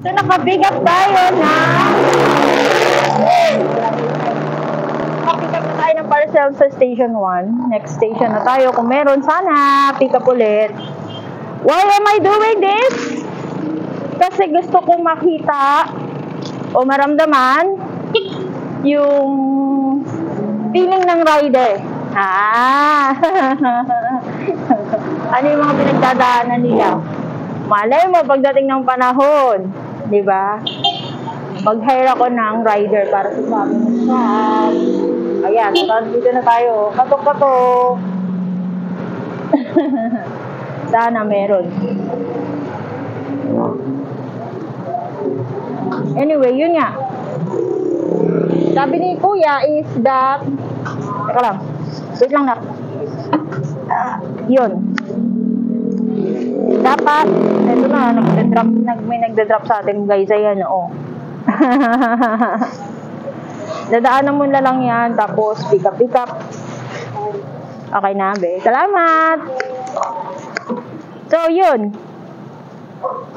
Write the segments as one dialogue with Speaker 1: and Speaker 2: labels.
Speaker 1: So, nakapick up tayo na ng parcel sa station 1. Next station na tayo. Kung meron, sana pick up ulit. Why am I doing this? Kasi gusto kong makita o maramdaman yung feeling ng rider. Ano yung mga pinagdadaanan nila? Malay mo pagdating ng panahon, di ba? Mag-hire ako ng rider para sa amin. Ayan, dito na tayo. Katok-katok. Sana meron. Anyway, yun nga. Sabi ni Kuya is that... Teka lang. Wait lang na. Yun. Dapat, ito na, may nagda-drop sa atin guys. Ayan, oo. Dadaanan mo na lang yan, tapos pick up. Okay na, be. Salamat! So, yun.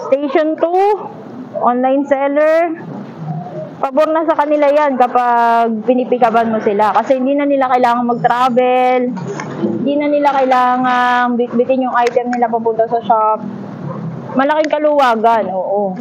Speaker 1: Station 2, online seller. Pabor na sa kanila yan kapag pinipikaban mo sila. Kasi hindi na nila kailangan mag-travel. Hindi na nila kailangan bitbitin yung item nila papunta sa shop. Malaking kaluwagan, oo.